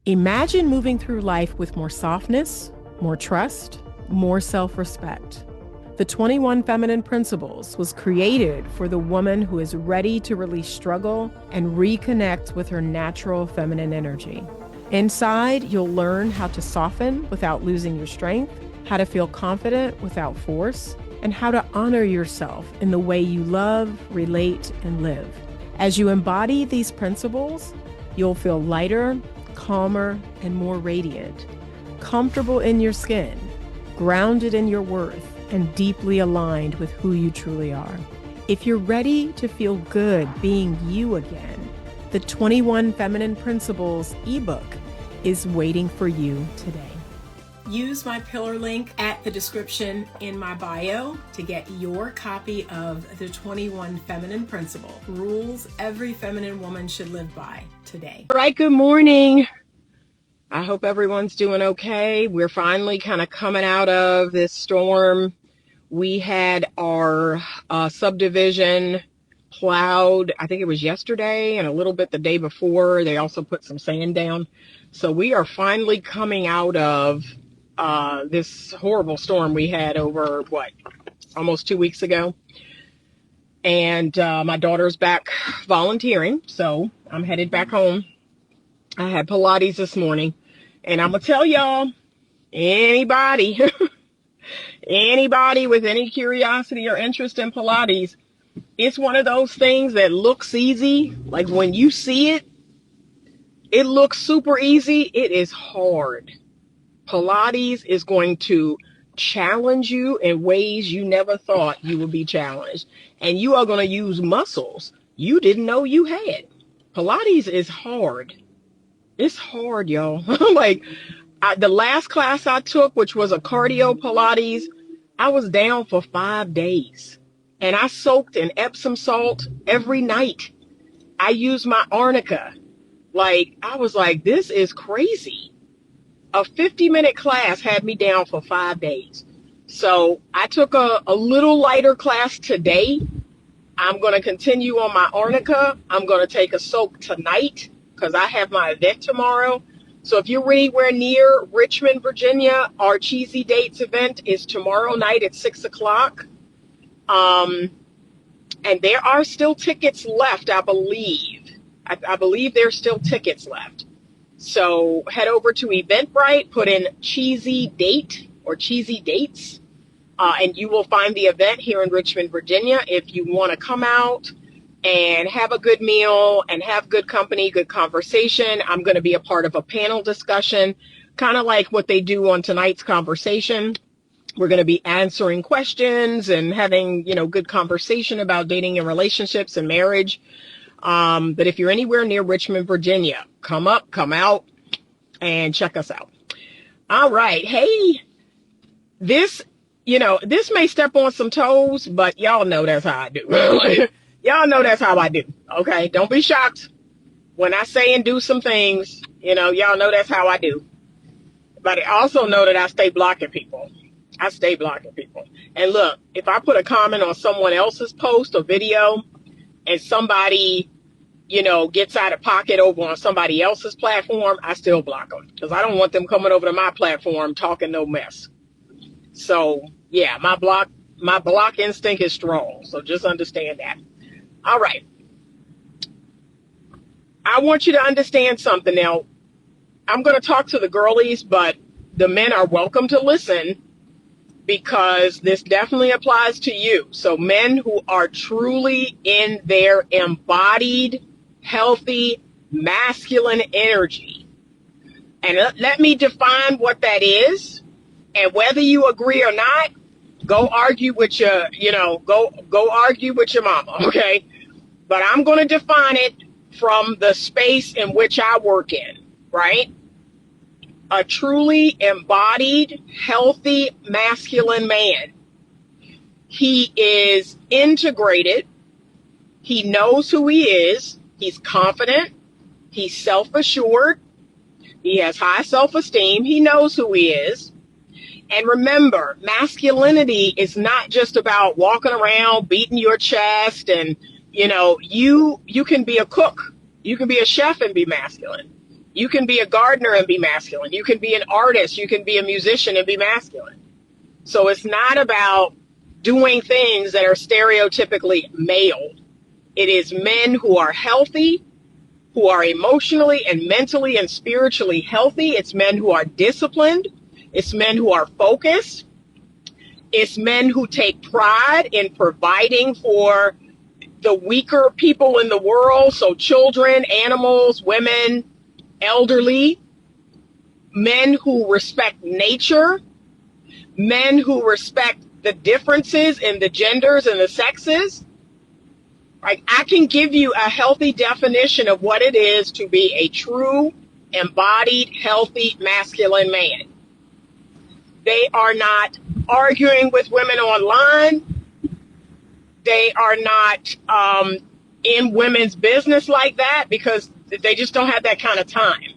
Imagine moving through life with more softness, more trust, more self-respect. The 21 Feminine Principles was created for the woman who is ready to release struggle and reconnect with her natural feminine energy. Inside, you'll learn how to soften without losing your strength, how to feel confident without force, and how to honor yourself in the way you love, relate, and live. As you embody these principles, you'll feel lighter, calmer, and more radiant, comfortable in your skin, grounded in your worth, and deeply aligned with who you truly are. If you're ready to feel good being you again, the 21 Feminine Principles ebook is waiting for you today. Use my pillar link at the description in my bio to get your copy of the 21 Feminine Principles, rules every feminine woman should live by today. All right, good morning. I hope everyone's doing okay. We're finally kind of coming out of this storm. We had our subdivision plowed, I think it was yesterday and a little bit the day before. They also put some sand down. So we are finally coming out of this horrible storm we had over, almost 2 weeks ago. And my daughter's back volunteering, so I'm headed back home. I had Pilates this morning, and I'm going to tell y'all, anybody with any curiosity or interest in Pilates, it's one of those things that looks easy. Like when you see it, it looks super easy. It is hard. Pilates is going to challenge you in ways you never thought you would be challenged. And you are going to use muscles you didn't know you had. Pilates is hard. It's hard, y'all. The last class I took, which was a cardio Pilates, I was down for 5 days. And I soaked in Epsom salt every night. I used my arnica. I was like, this is crazy. A 50-minute class had me down for 5 days. So I took a little lighter class today. I'm going to continue on my arnica. I'm going to take a soak tonight because I have my event tomorrow. So if you're anywhere near Richmond, Virginia, our Cheesy Dates event is tomorrow night at 6 o'clock. And there are still tickets left, I believe. I believe there's still tickets left. So head over to Eventbrite, put in Cheesy Date or Cheesy Dates, and you will find the event here in Richmond, Virginia. If you want to come out and have a good meal and have good company, good conversation, I'm going to be a part of a panel discussion, kind of like what they do on tonight's conversation. We're going to be answering questions and having, good conversation about dating and relationships and marriage. But if you're anywhere near Richmond, Virginia, come up, come out, and check us out. All right. Hey, this may step on some toes, but y'all know that's how I do. Y'all know that's how I do. Okay. Don't be shocked when I say and do some things, y'all know that's how I do. But I also know that I stay blocking people. And look, if I put a comment on someone else's post or video and somebody, gets out of pocket over on somebody else's platform, I still block them because I don't want them coming over to my platform talking no mess. So yeah, my block instinct is strong. So just understand that. All right. I want you to understand something now. I'm going to talk to the girlies, but the men are welcome to listen because this definitely applies to you. So men who are truly in their embodied, healthy, masculine energy. And let me define what that is. And whether you agree or not, go argue with your, go argue with your mama, okay? But I'm going to define it from the space in which I work in, right? A truly embodied, healthy, masculine man. He is integrated. He knows who he is. He's confident. He's self-assured. He has high self-esteem. He knows who he is. And remember, masculinity is not just about walking around, beating your chest, and, you can be a cook. You can be a chef and be masculine. You can be a gardener and be masculine. You can be an artist. You can be a musician and be masculine. So it's not about doing things that are stereotypically male. It is men who are healthy, who are emotionally and mentally and spiritually healthy. It's men who are disciplined. It's men who are focused. It's men who take pride in providing for the weaker people in the world. So children, animals, women, elderly. Men who respect nature. Men who respect the differences in the genders and the sexes. Like, I can give you a healthy definition of what it is to be a true, embodied, healthy, masculine man. They are not arguing with women online. They are not in women's business like that because they just don't have that kind of time.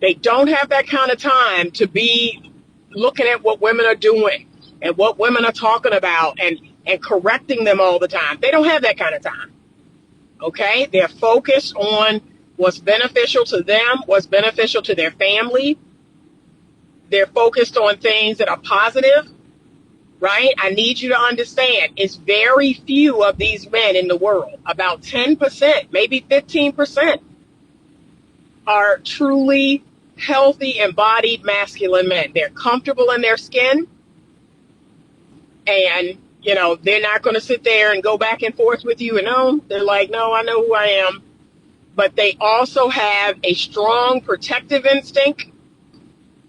They don't have that kind of time to be looking at what women are doing and what women are talking about and correcting them all the time. They don't have that kind of time. Okay? They're focused on what's beneficial to them, what's beneficial to their family. They're focused on things that are positive, right? I need you to understand, it's very few of these men in the world, about 10%, maybe 15%, are truly healthy, embodied, masculine men. They're comfortable in their skin, and you know, they're not going to sit there and go back and forth with you. And no, they're like, no, I know who I am. But they also have a strong protective instinct.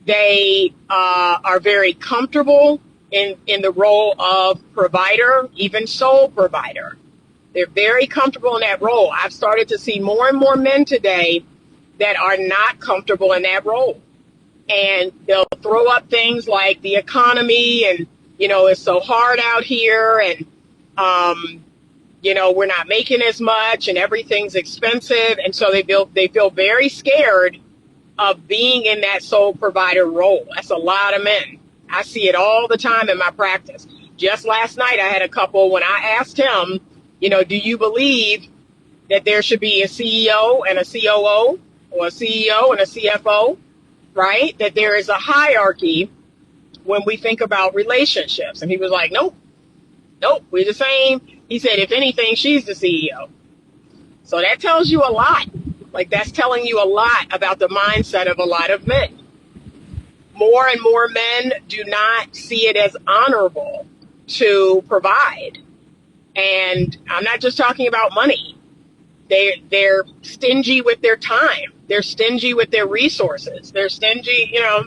They are very comfortable in the role of provider, even sole provider. They're very comfortable in that role. I've started to see more and more men today that are not comfortable in that role. And they'll throw up things like the economy and, you know, it's so hard out here and, you know, we're not making as much and everything's expensive. And so they feel very scared of being in that sole provider role. That's a lot of men. I see it all the time in my practice. Just last night, I had a couple when I asked him, you know, do you believe that there should be a CEO and a COO or a CEO and a CFO, right? That there is a hierarchy when we think about relationships. And he was like, nope, we're the same. He said, if anything, she's the CEO. So that tells you a lot. Like, that's telling you a lot about the mindset of a lot of men. More and more men do not see it as honorable to provide. And I'm not just talking about money. They're stingy with their time. They're stingy with their resources. They're stingy, you know,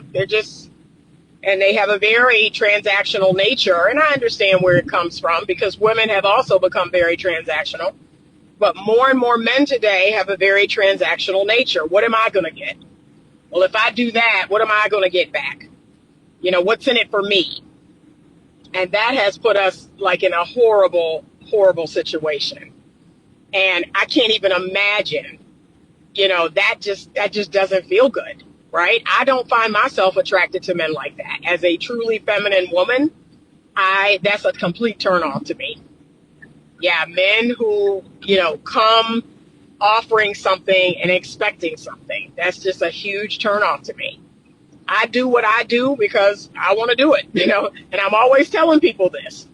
and they have a very transactional nature. And I understand where it comes from because women have also become very transactional. But more and more men today have a very transactional nature. What am I going to get? Well, if I do that, what am I going to get back? You know, what's in it for me? And that has put us like in a horrible, horrible situation. And I can't even imagine, you know, that just doesn't feel good, right? I don't find myself attracted to men like that. As a truly feminine woman, that's a complete turnoff to me. Yeah, men who, you know, come offering something and expecting something. That's just a huge turnoff to me. I do what I do because I want to do it, you know, and I'm always telling people this.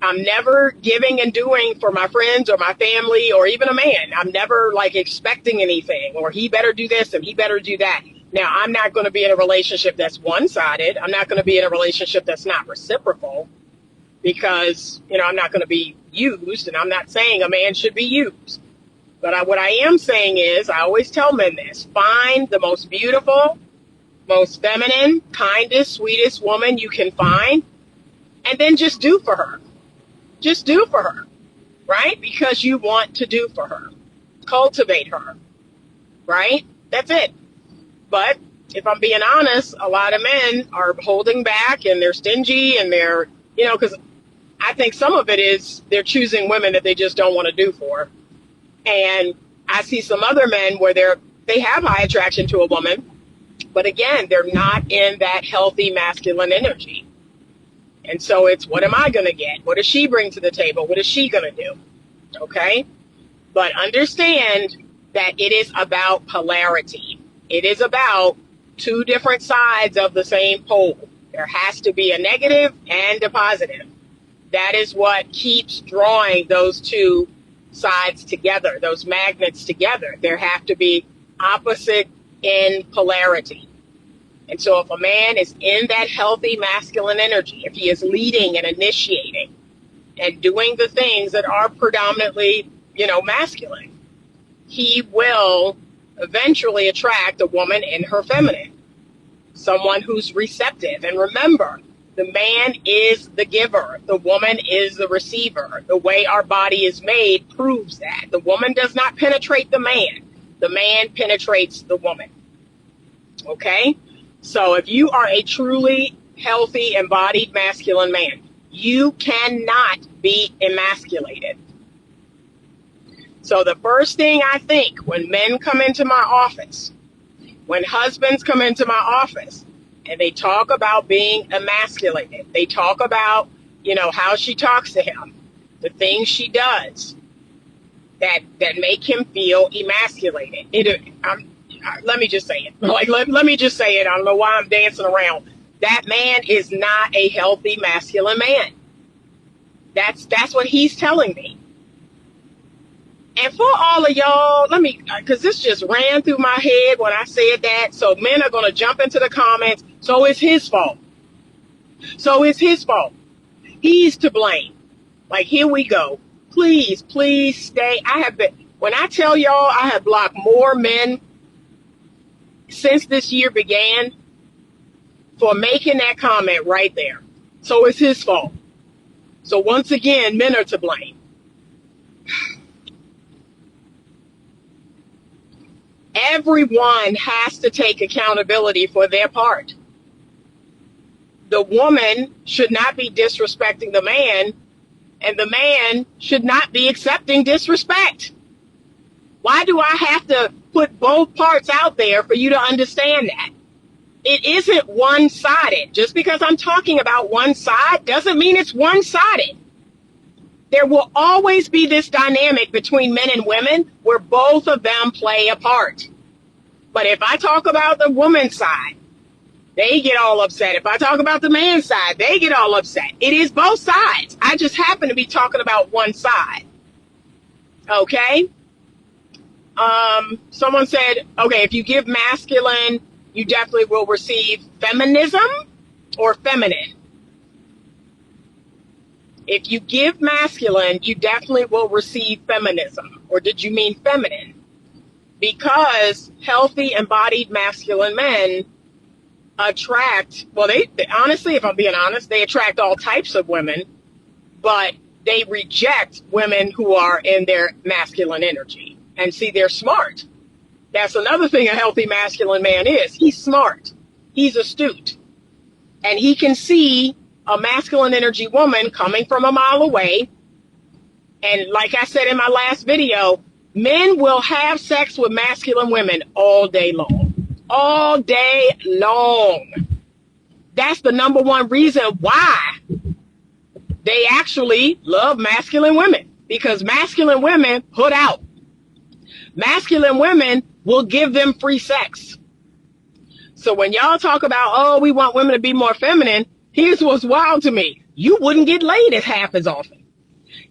I'm never giving and doing for my friends or my family or even a man. I'm never like expecting anything or he better do this and he better do that. Now, I'm not going to be in a relationship that's one-sided. I'm not going to be in a relationship that's not reciprocal because, you know, I'm not going to be used, and I'm not saying a man should be used. But what I am saying is, I always tell men this, find the most beautiful, most feminine, kindest, sweetest woman you can find, and then just do for her. Just do for her, right? Because you want to do for her. Cultivate her, right? That's it. But if I'm being honest, a lot of men are holding back and they're stingy and they're, you know, because I think some of it is they're choosing women that they just don't want to do for. And I see some other men where they have high attraction to a woman, but again, they're not in that healthy masculine energy. And so it's, what am I going to get? What does she bring to the table? What is she going to do? Okay? But understand that it is about polarity. It is about two different sides of the same pole. There has to be a negative and a positive. That is what keeps drawing those two sides together, those magnets together. There have to be opposite in polarity. And so if a man is in that healthy masculine energy, if he is leading and initiating and doing the things that are predominantly, masculine, he will eventually attract a woman in her feminine, someone who's receptive. And remember, the man is the giver. The woman is the receiver. The way our body is made proves that. The woman does not penetrate the man. The man penetrates the woman. Okay? So if you are a truly healthy, embodied masculine man, you cannot be emasculated. So the first thing I think when men come into my office, when husbands come into my office, and they talk about being emasculated, they talk about, how she talks to him, the things she does that make him feel emasculated. Let me just say it. Let me just say it. I don't know why I'm dancing around. That man is not a healthy masculine man. That's what he's telling me. And for all of y'all, because this just ran through my head when I said that. So men are going to jump into the comments. So it's his fault. So it's his fault. He's to blame. Here we go. Please stay. When I tell y'all, I have blocked more men since this year began for making that comment right there. So it's his fault. So once again, men are to blame. Everyone has to take accountability for their part. The woman should not be disrespecting the man, and the man should not be accepting disrespect. Why do I have to put both parts out there for you to understand that? It isn't one-sided. Just because I'm talking about one side doesn't mean it's one-sided. There will always be this dynamic between men and women where both of them play a part. But if I talk about the woman's side, they get all upset. If I talk about the man's side, they get all upset. It is both sides. I just happen to be talking about one side. Okay? Someone said, okay, if you give masculine, you definitely will receive feminism or feminine. If you give masculine, you definitely will receive feminism. Or did you mean feminine? Because healthy, embodied masculine men attract, they honestly, if I'm being honest, they attract all types of women, but they reject women who are in their masculine energy. And see, they're smart. That's another thing a healthy masculine man is. He's smart. He's astute. And he can see a masculine energy woman coming from a mile away. And like I said in my last video, men will have sex with masculine women all day long. All day long. That's the number one reason why they actually love masculine women. Because masculine women put out. Masculine women will give them free sex. So when y'all talk about, we want women to be more feminine, here's what's wild to me. You wouldn't get laid as half as often.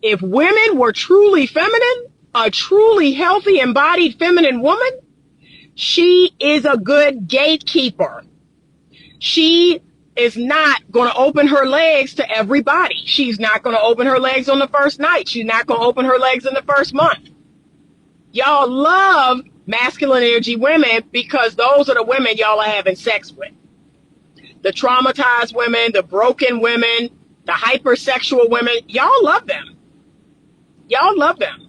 If women were truly feminine, a truly healthy, embodied feminine woman, she is a good gatekeeper. She is not going to open her legs to everybody. She's not going to open her legs on the first night. She's not going to open her legs in the first month. Y'all love masculine energy women because those are the women y'all are having sex with. The traumatized women, the broken women, the hypersexual women, y'all love them. Y'all love them.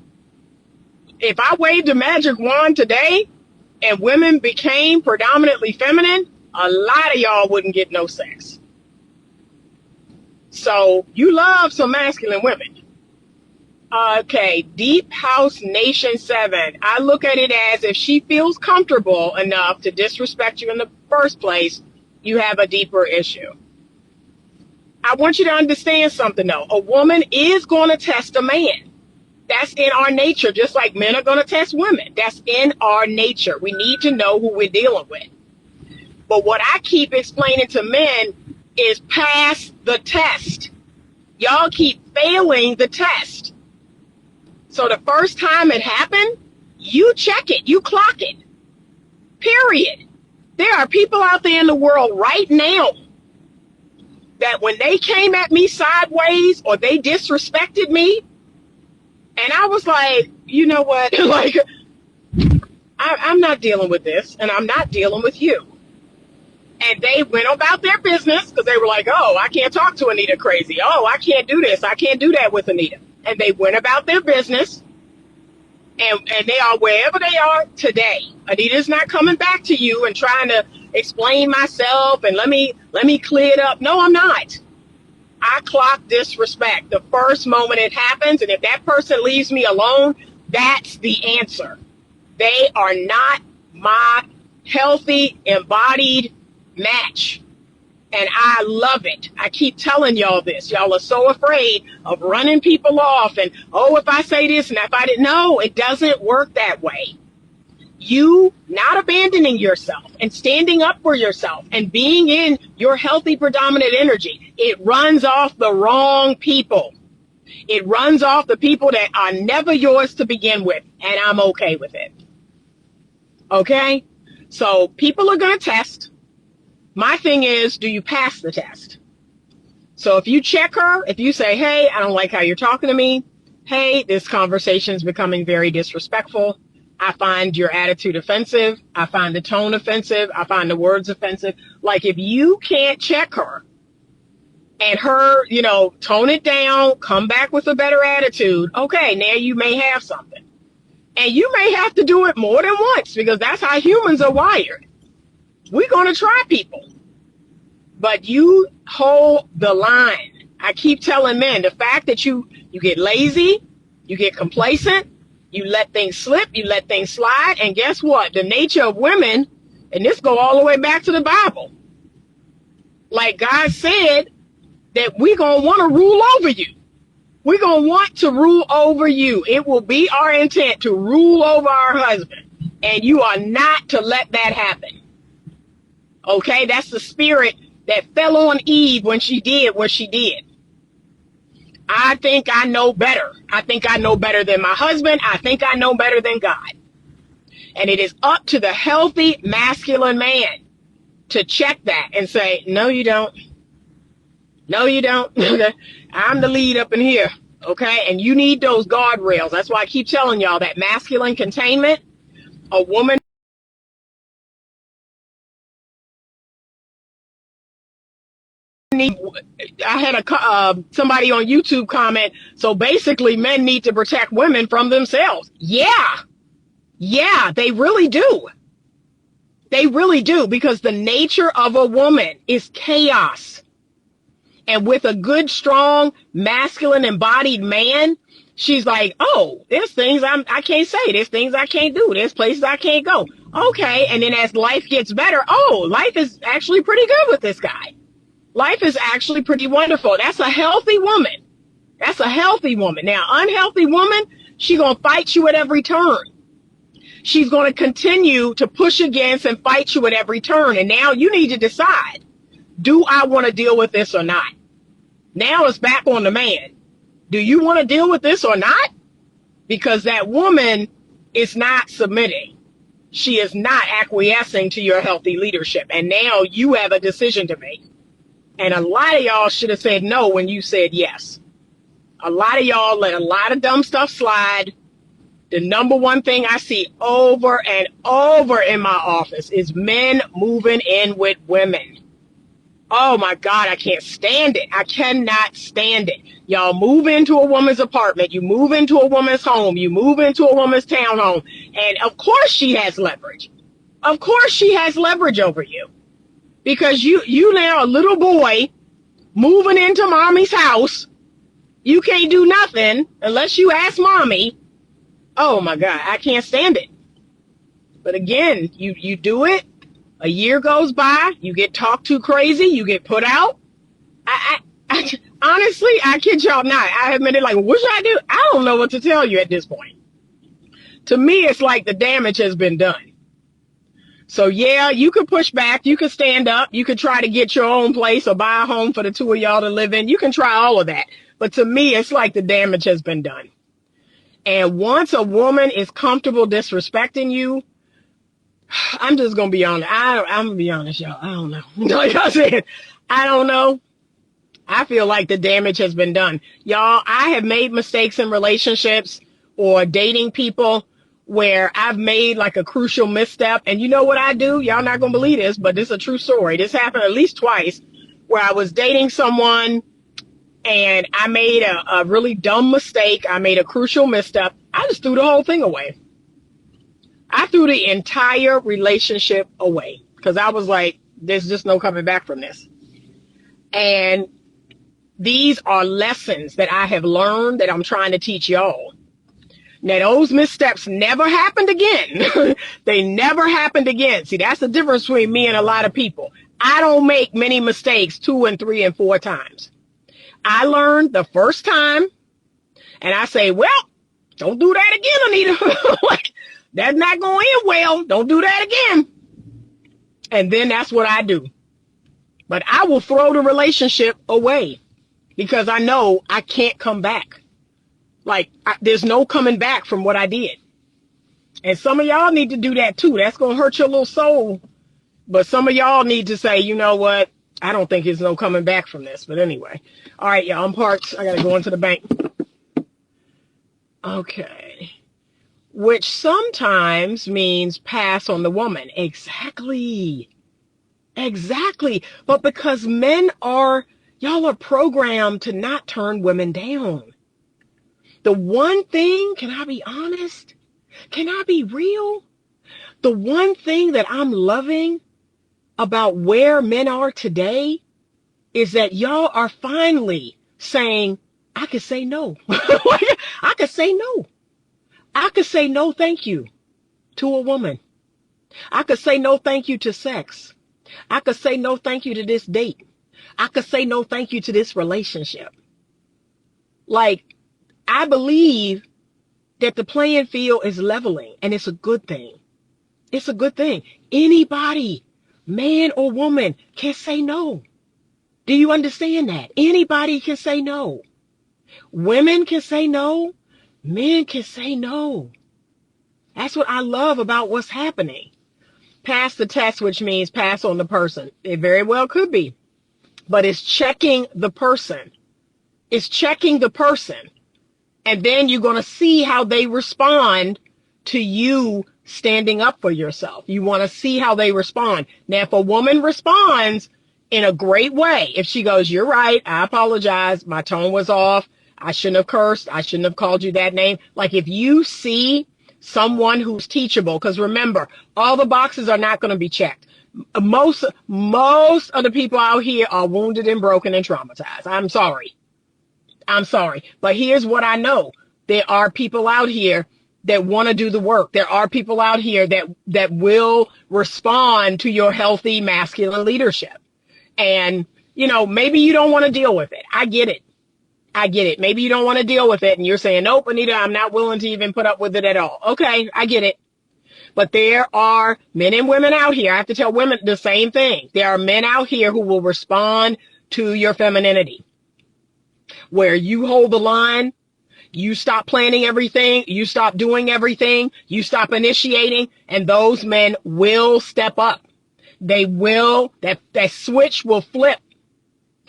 If I waved a magic wand today and women became predominantly feminine, a lot of y'all wouldn't get no sex. So you love some masculine women. Okay, Deep House Nation 7. I look at it as if she feels comfortable enough to disrespect you in the first place, you have a deeper issue. I want you to understand something though. A woman is going to test a man. That's in our nature, just like men are going to test women. That's in our nature. We need to know who we're dealing with. But what I keep explaining to men is pass the test. Y'all keep failing the test. So the first time it happened, you check it, you clock it. Period. There are people out there in the world right now that when they came at me sideways or they disrespected me, and I was like, you know what, like, I'm not dealing with this, and I'm not dealing with you. And they went about their business because they were like, oh, I can't talk to Anita crazy. Oh, I can't do this. I can't do that with Anita. And they went about their business, and they are wherever they are today. Anita's not coming back to you and trying to explain myself and let me clear it up. No, I'm not. I clock disrespect the first moment it happens, and if that person leaves me alone, that's the answer. They are not my healthy, embodied match. And I love it. I keep telling y'all this. Y'all are so afraid of running people off and, oh, if I say this and if I didn't. No, it doesn't work that way. You not abandoning yourself and standing up for yourself and being in your healthy predominant energy, it runs off the wrong people. It runs off the people that are never yours to begin with, and I'm okay with it. Okay? So people are going to test. My thing is, do you pass the test? So if you check her, if you say, hey, I don't like how you're talking to me. Hey, this conversation is becoming very disrespectful. I find your attitude offensive. I find the tone offensive. I find the words offensive. Like, if you can't check her and her, tone it down, come back with a better attitude, okay, now you may have something. And you may have to do it more than once because that's how humans are wired. We're going to try people. But you hold the line. I keep telling men, the fact that you get lazy, you get complacent, you let things slip, you let things slide, and guess what? The nature of women, and this go all the way back to the Bible. Like God said that we're going to want to rule over you. We're going to want to rule over you. It will be our intent to rule over our husband, and you are not to let that happen. Okay, that's the spirit that fell on Eve when she did what she did. I think I know better. I think I know better than my husband. I think I know better than God. And it is up to the healthy masculine man to check that and say, no, you don't. No, you don't. I'm the lead up in here. Okay, and you need those guardrails. That's why I keep telling y'all that masculine containment, a woman. I had somebody on YouTube comment, so basically men need to protect women from themselves. Yeah, they really do. They really do, because the nature of a woman is chaos. And with a good, strong, masculine, embodied man, she's like, oh, there's things I can't say. There's things I can't do. There's places I can't go. Okay, and then as life gets better, oh, life is actually pretty good with this guy. Life is actually pretty wonderful. That's a healthy woman. That's a healthy woman. Now, unhealthy woman, she's going to fight you at every turn. She's going to continue to push against and fight you at every turn. And now you need to decide, do I want to deal with this or not? Now it's back on the man. Do you want to deal with this or not? Because that woman is not submitting. She is not acquiescing to your healthy leadership. And now you have a decision to make. And a lot of y'all should have said no when you said yes. A lot of y'all let a lot of dumb stuff slide. The number one thing I see over and over in my office is men moving in with women. Oh my God, I can't stand it. I cannot stand it. Y'all move into a woman's apartment. You move into a woman's home. You move into a woman's townhome. And of course she has leverage. Of course she has leverage over you. Because you now a little boy moving into mommy's house. You can't do nothing unless you ask mommy. Oh my God, I can't stand it. But again, you do it. A year goes by, you get talked to crazy, you get put out. Honestly, I kid y'all not. I admit it, like, what should I do? I don't know what to tell you at this point. To me, it's like the damage has been done. So yeah, you could push back, you could stand up, you could try to get your own place or buy a home for the two of y'all to live in. You can try all of that. But to me, it's like the damage has been done. And once a woman is comfortable disrespecting you, I'm just going to be honest. I'm going to be honest, y'all. I don't know. Like I said, I don't know. I feel like the damage has been done. Y'all, I have made mistakes in relationships or dating people where I've made like a crucial misstep. And you know what I do? Y'all not going to believe this, but this is a true story. This happened at least twice where I was dating someone and I made a really dumb mistake. I made a crucial misstep. I just threw the whole thing away. I threw the entire relationship away because I was like, there's just no coming back from this. And these are lessons that I have learned that I'm trying to teach y'all. Now, those missteps never happened again. They never happened again. See, that's the difference between me and a lot of people. I don't make many mistakes 2 and 3 and 4 times. I learned the first time, and I say, well, don't do that again, Anita. Like, that's not going in well. Don't do that again. And then that's what I do. But I will throw the relationship away because I know I can't come back. Like, there's no coming back from what I did. And some of y'all need to do that too. That's going to hurt your little soul. But some of y'all need to say, you know what? I don't think there's no coming back from this. But anyway. All right, y'all, I'm parked. I got to go into the bank. Okay. Which sometimes means pass on the woman. Exactly. Exactly. But because y'all are programmed to not turn women down. The one thing, can I be honest? Can I be real? The one thing that I'm loving about where men are today is that y'all are finally saying, I could say no. I could say no. I could say no thank you to a woman. I could say no thank you to sex. I could say no thank you to this date. I could say no thank you to this relationship. Like, I believe that the playing field is leveling, and it's a good thing. It's a good thing. Anybody, man or woman, can say no. Do you understand that? Anybody can say no. Women can say no. Men can say no. That's what I love about what's happening. Pass the test, which means pass on the person. It very well could be. But it's checking the person. It's checking the person. And then you're going to see how they respond to you standing up for yourself. You want to see how they respond. Now, if a woman responds in a great way, if she goes, you're right, I apologize, my tone was off, I shouldn't have cursed, I shouldn't have called you that name. Like, if you see someone who's teachable, because remember, all the boxes are not going to be checked. Most of the people out here are wounded and broken and traumatized. I'm sorry. But here's what I know. There are people out here that want to do the work. There are people out here that will respond to your healthy masculine leadership. And, you know, maybe you don't want to deal with it. I get it. Maybe you don't want to deal with it. And you're saying, nope, Anita, I'm not willing to even put up with it at all. Okay, I get it. But there are men and women out here. I have to tell women the same thing. There are men out here who will respond to your femininity. Where you hold the line, you stop planning everything, you stop doing everything, you stop initiating, and those men will step up. They will, that switch will flip.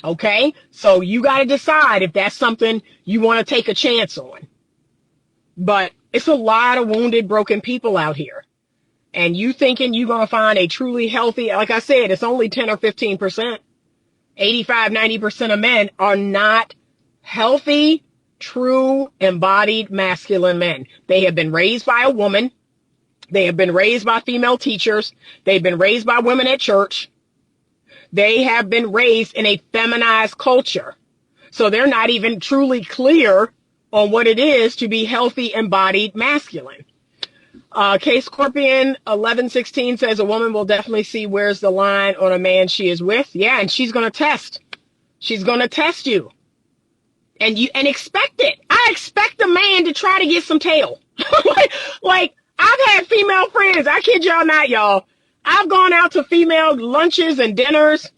Okay? So you got to decide if that's something you want to take a chance on. But it's a lot of wounded, broken people out here. And you thinking you're going to find a truly healthy, like I said, it's only 10 or 15%. 85, 90% of men are not healthy, true, embodied masculine men. They have been raised by a woman. They have been raised by female teachers. They've been raised by women at church. They have been raised in a feminized culture. So they're not even truly clear on what it is to be healthy, embodied masculine. K Scorpion 1116 says a woman will definitely see where's the line on a man she is with. Yeah, and she's going to test. She's going to test you. and expect it. I expect a man to try to get some tail. like I've had female friends. I kid y'all not, y'all. I've gone out to female lunches and dinners,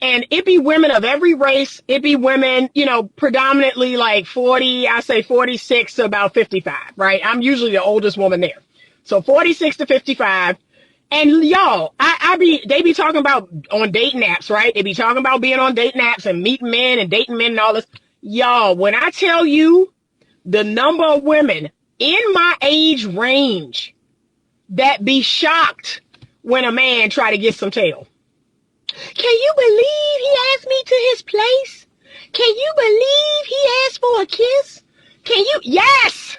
and it be women of every race. It be women, predominantly like 40, I say 46 to about 55, right? I'm usually the oldest woman there. So 46 to 55. And y'all, they be talking about on dating apps, right? They be talking about being on dating apps and meeting men and dating men and all this. Y'all, when I tell you the number of women in my age range that be shocked when a man try to get some tail. Can you believe he asked me to his place? Can you believe he asked for a kiss? Yes!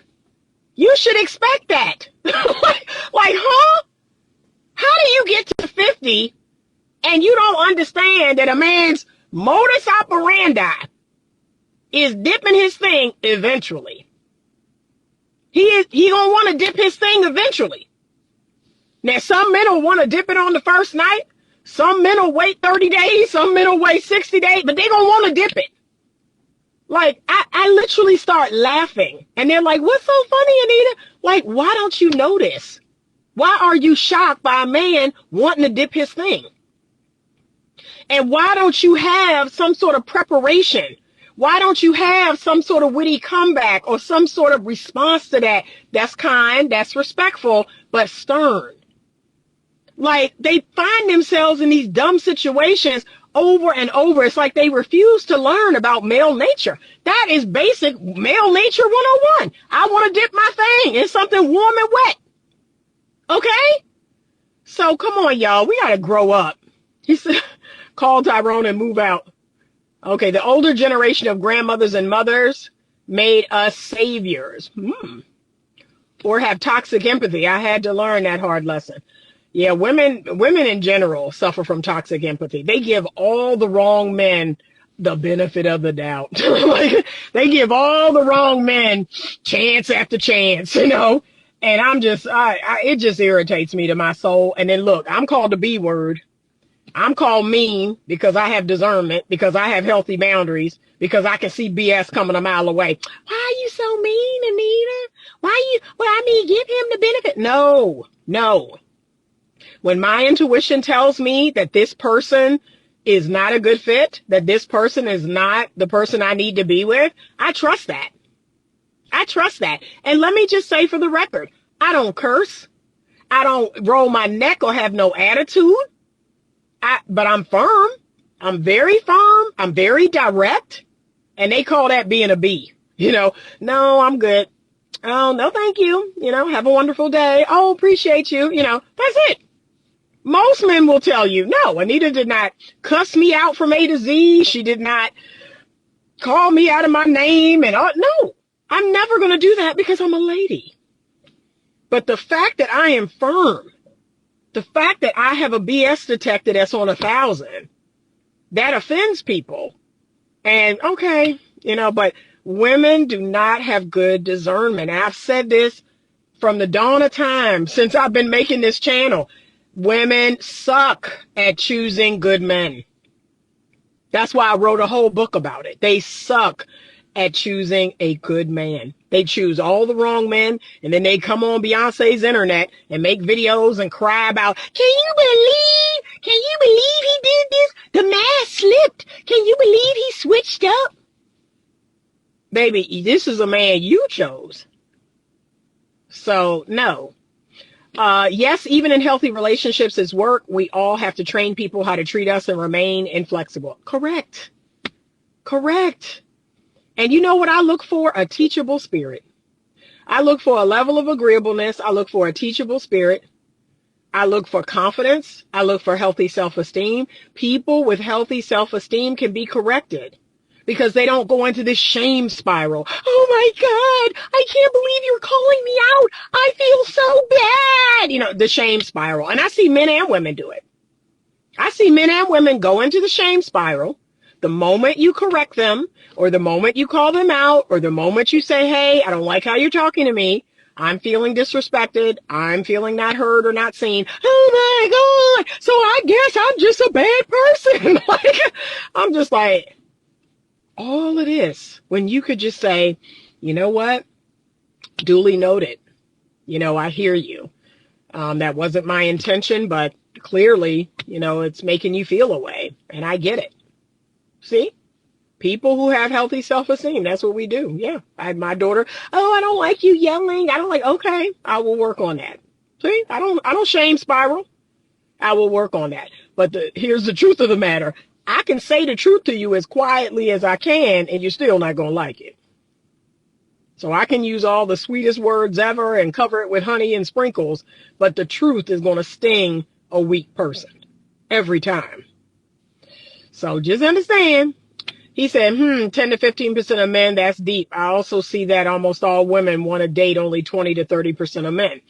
You should expect that. Huh? How do you get to 50 and you don't understand that a man's modus operandi is dipping his thing eventually? He gonna want to dip his thing eventually. Now, some men will want to dip it on the first night. Some men will wait 30 days. Some men will wait 60 days, but they gonna want to dip it. Like, I literally start laughing. And they're like, what's so funny, Anita? Like, why don't you know this? Why are you shocked by a man wanting to dip his thing? And why don't you have some sort of preparation? Why don't you have some sort of witty comeback or some sort of response to that that's kind, that's respectful, but stern? Like, they find themselves in these dumb situations over and over. It's like they refuse to learn about male nature. That is basic male nature 101. I want to dip my thing in something warm and wet. Okay? So come on, y'all. We got to grow up. He said, call Tyrone and move out. Okay, the older generation of grandmothers and mothers made us saviors. Or have toxic empathy. I had to learn that hard lesson. Yeah, women in general suffer from toxic empathy. They give all the wrong men the benefit of the doubt. Like, they give all the wrong men chance after chance, And I'm just, it just irritates me to my soul. And then look, I'm called the B word. I'm called mean because I have discernment, because I have healthy boundaries, because I can see BS coming a mile away. Why are you so mean, Anita? Give him the benefit. No. When my intuition tells me that this person is not a good fit, that this person is not the person I need to be with, I trust that. And let me just say for the record, I don't curse. I don't roll my neck or have no attitude. But I'm firm. I'm very firm. I'm very direct. And they call that being a B. No, I'm good. Oh, no, thank you. Have a wonderful day. Oh, appreciate you. That's it. Most men will tell you, no, Anita did not cuss me out from A to Z. She did not call me out of my name and all. No, I'm never going to do that because I'm a lady. But the fact that I am firm, the fact that I have a BS detector that's on 1,000, that offends people. And okay, but women do not have good discernment. I've said this from the dawn of time since I've been making this channel. Women suck at choosing good men. That's why I wrote a whole book about it. They suck at choosing a good man. They choose all the wrong men, and then they come on Beyonce's internet and make videos and cry about, can you believe he did this? The mask slipped. Can you believe he switched up? Baby, this is a man you chose. So, no. Yes, even in healthy relationships as work, we all have to train people how to treat us and remain inflexible. Correct. And you know what I look for? A teachable spirit. I look for a level of agreeableness. I look for a teachable spirit. I look for confidence. I look for healthy self-esteem. People with healthy self-esteem can be corrected because they don't go into this shame spiral. Oh my God, I can't believe you're calling me out. I feel so bad. The shame spiral. And I see men and women do it. I see men and women go into the shame spiral. The moment you correct them, or the moment you call them out, or the moment you say, hey, I don't like how you're talking to me. I'm feeling disrespected. I'm feeling not heard or not seen. Oh my God. So I guess I'm just a bad person. I'm just like, all of this when you could just say, you know what? Duly noted. I hear you. That wasn't my intention, but clearly, it's making you feel a way, and I get it. See? People who have healthy self-esteem, that's what we do. Yeah. I had my daughter, oh, I don't like you yelling. I don't like, okay, I will work on that. See? I don't shame spiral. I will work on that. But here's the truth of the matter. I can say the truth to you as quietly as I can, and you're still not going to like it. So I can use all the sweetest words ever and cover it with honey and sprinkles, but the truth is going to sting a weak person every time. So just understand. He said, 10 to 15% of men, that's deep. I also see that almost all women want to date only 20 to 30% of men.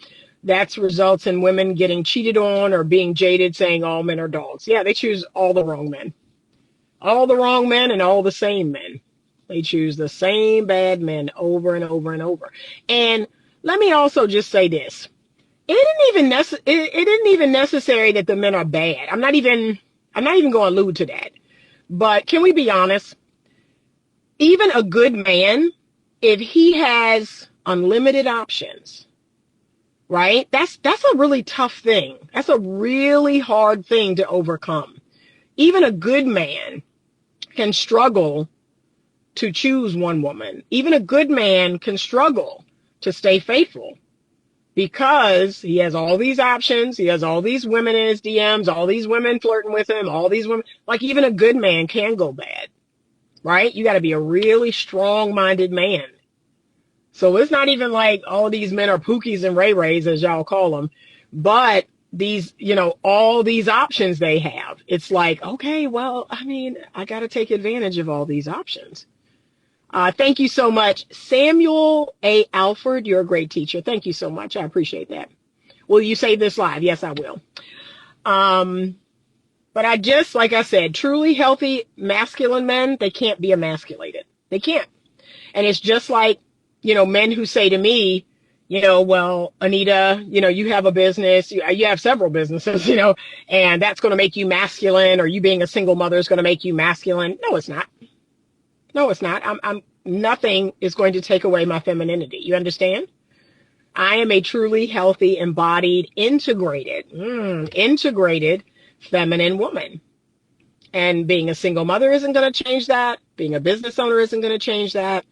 That results in women getting cheated on or being jaded, saying all men are dogs. Yeah, they choose all the wrong men. All the wrong men and all the same men. They choose the same bad men over and over and over. And let me also just say this. It isn't even necessary that the men are bad. I'm not even going to allude to that. But can we be honest? Even a good man, if he has unlimited options, right? That's a really tough thing. That's a really hard thing to overcome. Even a good man can struggle to choose one woman. Even a good man can struggle to stay faithful because he has all these options. He has all these women in his DMs, all these women flirting with him, all these women. Like even a good man can go bad, right? You got to be a really strong-minded man. So it's not even like all these men are pookies and ray-rays, as y'all call them, but these, all these options they have. It's like, okay, well, I got to take advantage of all these options. Thank you so much. Samuel A. Alford, you're a great teacher. Thank you so much. I appreciate that. Will you say this live? Yes, I will. But like I said, truly healthy masculine men, they can't be emasculated. They can't. And it's just like, men who say to me, well, Anita, you have a business, you have several businesses, and that's going to make you masculine, or you being a single mother is going to make you masculine. No, it's not. No, it's not. Nothing is going to take away my femininity. You understand? I am a truly healthy, embodied, integrated feminine woman. And being a single mother isn't going to change that. Being a business owner isn't going to change that.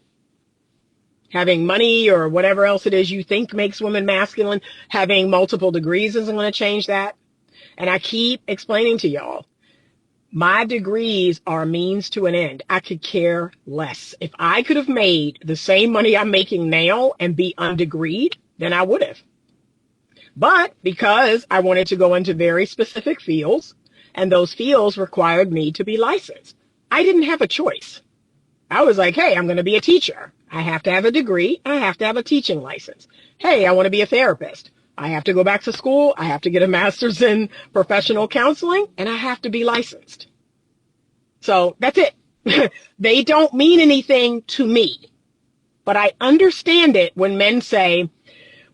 Having money or whatever else it is you think makes women masculine, having multiple degrees isn't going to change that. And I keep explaining to y'all, my degrees are a means to an end. I could care less. If I could have made the same money I'm making now and be undegreed, then I would have. But because I wanted to go into very specific fields, and those fields required me to be licensed, I didn't have a choice. I was like, hey, I'm going to be a teacher. I have to have a degree. I have to have a teaching license. Hey, I want to be a therapist. I have to go back to school. I have to get a master's in professional counseling, and I have to be licensed. So that's it. They don't mean anything to me, but I understand it when men say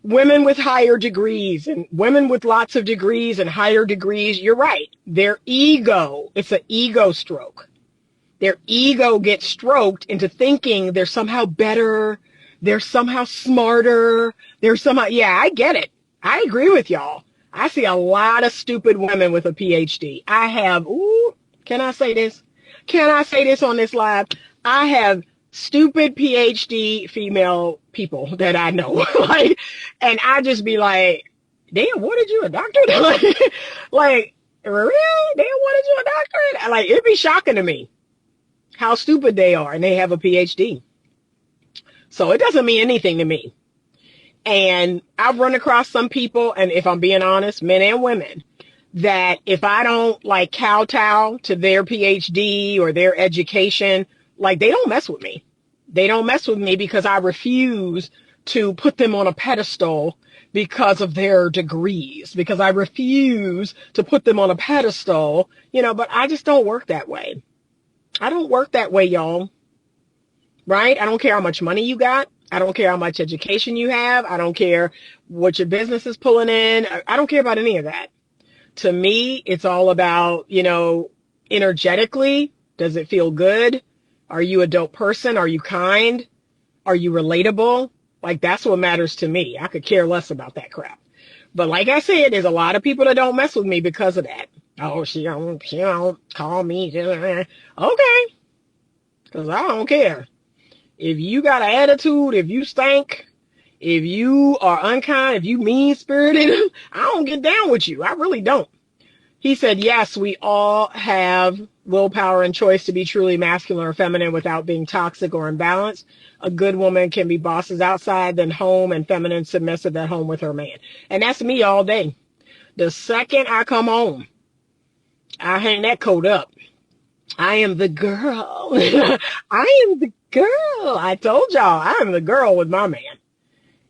women with higher degrees and women with lots of degrees and higher degrees. You're right. Their ego, it's an ego stroke. Their ego gets stroked into thinking they're somehow better. They're somehow smarter. Yeah, I get it. I agree with y'all. I see a lot of stupid women with a PhD. Can I say this? Can I say this on this live? I have stupid PhD female people that I know. And I just be like, they awarded you a doctorate? like, really? They awarded you a doctorate? It'd be shocking to me how stupid they are, and they have a PhD. So it doesn't mean anything to me. And I've run across some people, and if I'm being honest, men and women, that if I don't kowtow to their PhD or their education, they don't mess with me. They don't mess with me because I refuse to put them on a pedestal because of their degrees, because I refuse to put them on a pedestal, but I just don't work that way. I don't work that way, y'all. Right? I don't care how much money you got. I don't care how much education you have. I don't care what your business is pulling in. I don't care about any of that. To me, it's all about, energetically, does it feel good? Are you a dope person? Are you kind? Are you relatable? Like, that's what matters to me. I could care less about that crap. But like I said, there's a lot of people that don't mess with me because of that. Oh, she don't call me. Okay, because I don't care. If you got an attitude, if you stink, if you are unkind, if you mean spirited, I don't get down with you. I really don't. He said, yes, we all have willpower and choice to be truly masculine or feminine without being toxic or imbalanced. A good woman can be bosses outside, then home, and feminine submissive at home with her man. And that's me all day. The second I come home, I hang that coat up. I am the girl. I am the girl. I told y'all I am the girl with my man.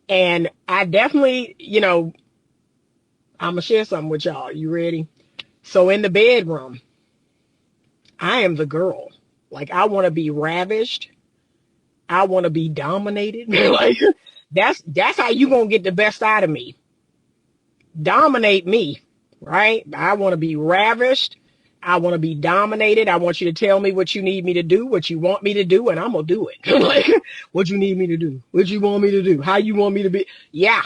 And I definitely, I'm going to share something with y'all. You ready? So in the bedroom, I am the girl. Like, I want to be ravished. I want to be dominated. Like, that's how you going to get the best out of me. Dominate me, right? I want to be ravished. I want to be dominated. I want you to tell me what you need me to do, what you want me to do, and I'm going to do it. Like, what you need me to do, what you want me to do, how you want me to be. Yeah.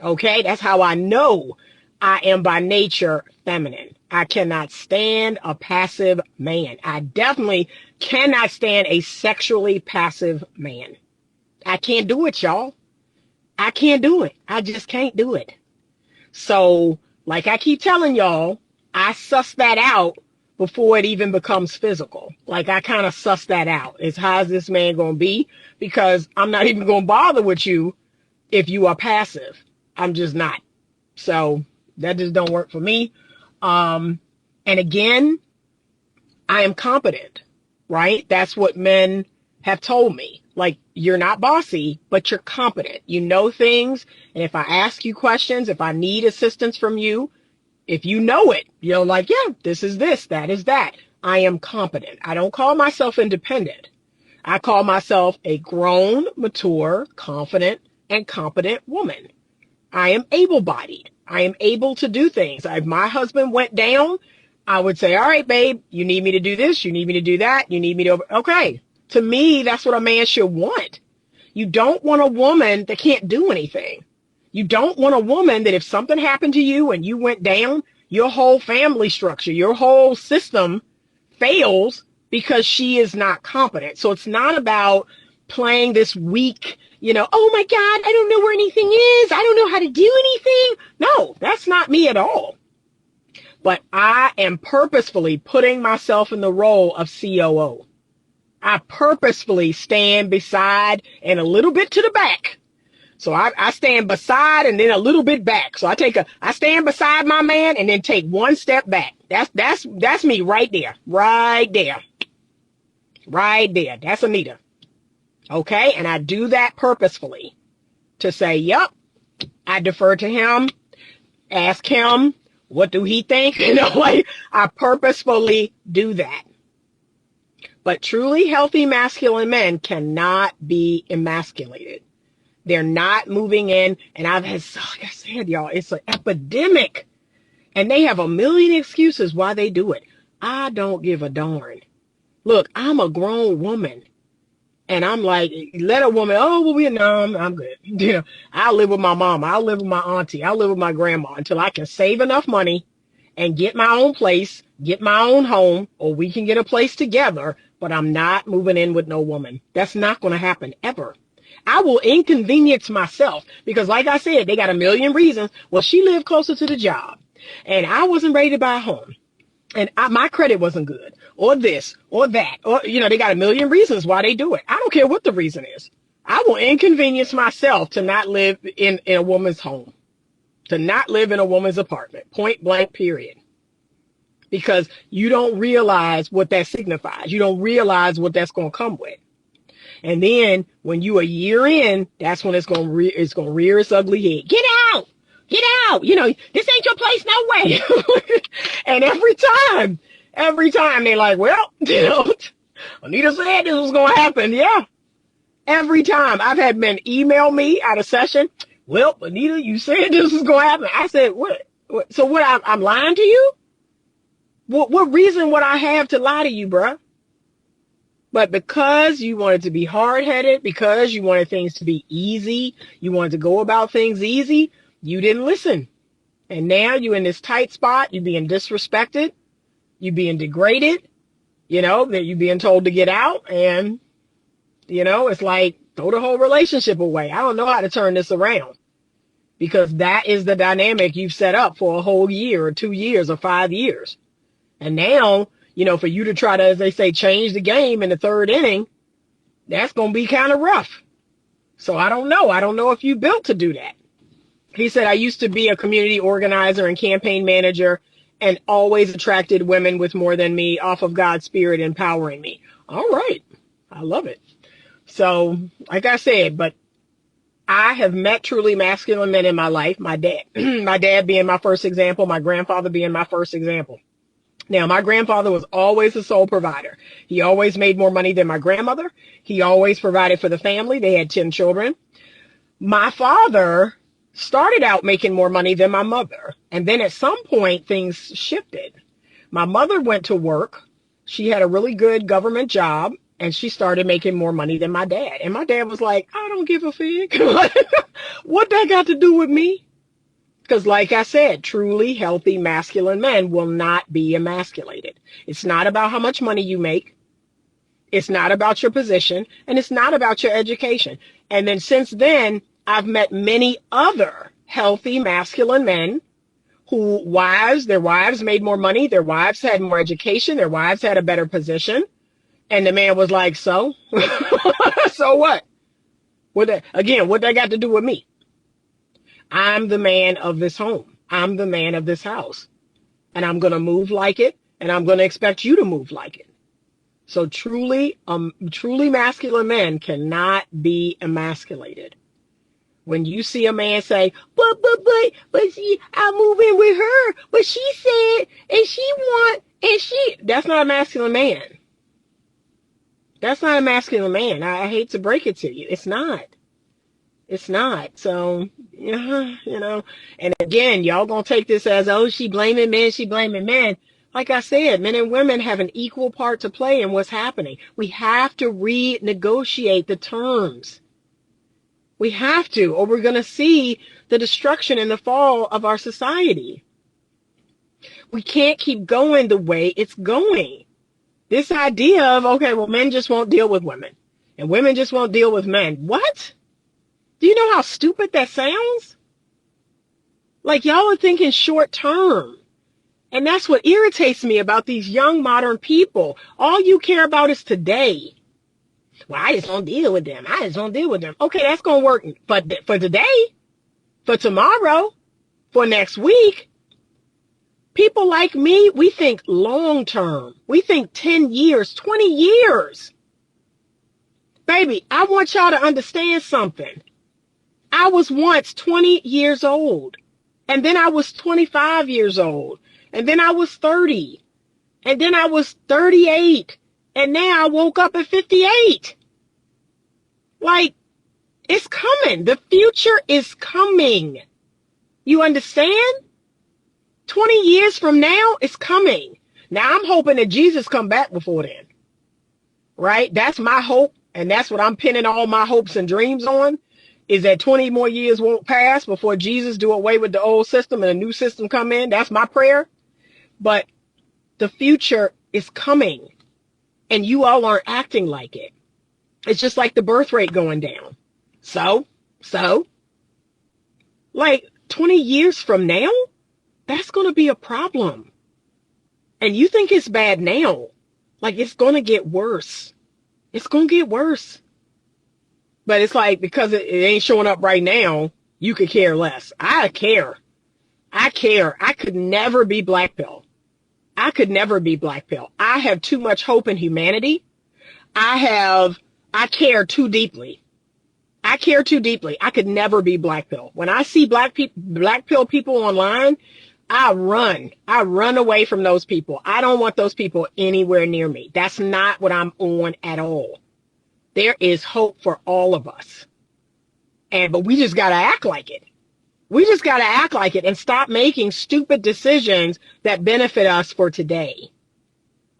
Okay. That's how I know I am by nature feminine. I cannot stand a passive man. I definitely cannot stand a sexually passive man. I can't do it, y'all. I can't do it. I just can't do it. So, like I keep telling y'all, I suss that out before it even becomes physical. Like, I kind of suss that out. It's how's this man going to be? Because I'm not even going to bother with you if you are passive. I'm just not. So that just don't work for me. And again, I am competent, right? That's what men have told me. Like, you're not bossy, but you're competent. You know things. And if I ask you questions, if I need assistance from you, if you know it, you're like, yeah, this is this, that is that. I am competent. I don't call myself independent. I call myself a grown, mature, confident, and competent woman. I am able-bodied. I am able to do things. If my husband went down, I would say, all right, babe, you need me to do this. You need me to do that. You need me to, okay. To me, that's what a man should want. You don't want a woman that can't do anything. You don't want a woman that if something happened to you and you went down, your whole family structure, your whole system fails because she is not competent. So it's not about playing this weak, oh my God, I don't know where anything is. I don't know how to do anything. No, that's not me at all. But I am purposefully putting myself in the role of COO. I purposefully stand beside and a little bit to the back. So I stand beside and then a little bit back. So I stand beside my man and then take one step back. That's me right there. Right there. Right there. That's Anita. Okay. And I do that purposefully to say, yep, I defer to him, ask him, what do he think? Like, I purposefully do that. But truly healthy masculine men cannot be emasculated. They're not moving in. And I've had, like I said, y'all, it's an epidemic. And they have a million excuses why they do it. I don't give a darn. Look, I'm a grown woman. And I'm like, let a woman, no, I'm good. I'll live with my mama. I'll live with my auntie. I'll live with my grandma until I can save enough money and get my own place, get my own home, or we can get a place together. But I'm not moving in with no woman. That's not going to happen ever. I will inconvenience myself because, like I said, they got a million reasons. Well, she lived closer to the job and I wasn't ready to buy a home and my credit wasn't good or this or that. Or, they got a million reasons why they do it. I don't care what the reason is. I will inconvenience myself to not live in a woman's home, to not live in a woman's apartment, point blank, period. Because you don't realize what that signifies. You don't realize what that's going to come with. And then when you a year in, that's when it's going to rear its ugly head. Get out! Get out! This ain't your place, no way. And every time they're like, well, Anita said this was going to happen. Yeah. Every time I've had men email me out of session. Well, Anita, you said this was going to happen. I said, what? So what? I'm lying to you? What reason would I have to lie to you, bruh? But because you wanted to be hard-headed, because you wanted things to be easy, you wanted to go about things easy, you didn't listen. And now you're in this tight spot, you're being disrespected, you're being degraded, that you're being told to get out. And, it's like, throw the whole relationship away. I don't know how to turn this around, because that is the dynamic you've set up for a whole year or 2 years or 5 years. And now, for you to try to, as they say, change the game in the third inning, that's going to be kind of rough. So I don't know. I don't know if you built to do that. He said, I used to be a community organizer and campaign manager and always attracted women with more than me off of God's spirit empowering me. All right. I love it. So, like I said, but I have met truly masculine men in my life. My dad being my first example, my grandfather being my first example. Now, my grandfather was always the sole provider. He always made more money than my grandmother. He always provided for the family. They had 10 children. My father started out making more money than my mother. And then at some point, things shifted. My mother went to work. She had a really good government job, and she started making more money than my dad. And my dad was like, I don't give a fig. What that got to do with me? Because like I said, truly healthy masculine men will not be emasculated. It's not about how much money you make. It's not about your position, and it's not about your education. And then since then, I've met many other healthy masculine men who their wives made more money, their wives had more education, their wives had a better position. And the man was like, so? So what? What that got to do with me? I'm the man of this home. I'm the man of this house. And I'm going to move like it, and I'm going to expect you to move like it. So truly masculine men cannot be emasculated. When you see a man say, but see, I move in with her, but she said, that's not a masculine man. That's not a masculine man. I hate to break it to you. It's not. It's not. So, and again, y'all gonna take this as, oh, she blaming men. Like I said, men and women have an equal part to play in what's happening. We have to renegotiate the terms. We have to, or we're going to see the destruction and the fall of our society. We can't keep going the way it's going. This idea of, okay, well, men just won't deal with women, and women just won't deal with men. What? Do you know how stupid that sounds? Like, y'all are thinking short term. And that's what irritates me about these young modern people. All you care about is today. Well, I just don't deal with them. Okay, that's going to work. But for today, for tomorrow, for next week, people like me, we think long term. We think 10 years, 20 years. Baby, I want y'all to understand something. I was once 20 years old, and then I was 25 years old, and then I was 30, and then I was 38, and now I woke up at 58. Like, it's coming. The future is coming. You understand? 20 years from now, it's coming. Now, I'm hoping that Jesus come back before then, right? That's my hope, and that's what I'm pinning all my hopes and dreams on, is that 20 more years won't pass before Jesus do away with the old system and a new system come in. That's my prayer. But the future is coming, and you all aren't acting like it. It's just like the birth rate going down. So, like 20 years from now, that's going to be a problem. And you think it's bad now. Like, it's going to get worse. It's going to get worse. But it's like, because it ain't showing up right now, you could care less. I care. I could never be black pill. I have too much hope in humanity. I care too deeply. I could never be black pill. When I see black pill people online, I run away from those people. I don't want those people anywhere near me. That's not what I'm on at all. There is hope for all of us. But we just got to act like it. And stop making stupid decisions that benefit us for today.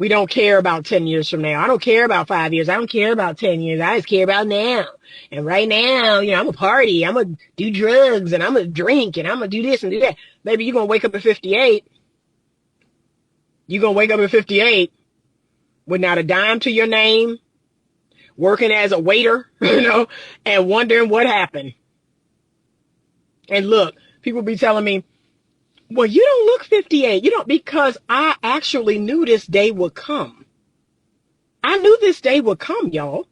We don't care about 10 years from now. I don't care about 5 years. I don't care about 10 years. I just care about now. And right now, I'm a party. I'm going to do drugs and I'm going to drink and I'm going to do this and do that. Baby, you're going to wake up at 58. You're going to wake up at 58 with not a dime to your name, working as a waiter, and wondering what happened. And look, people be telling me, well, you don't look 58. Because I actually knew this day would come. I knew this day would come, y'all.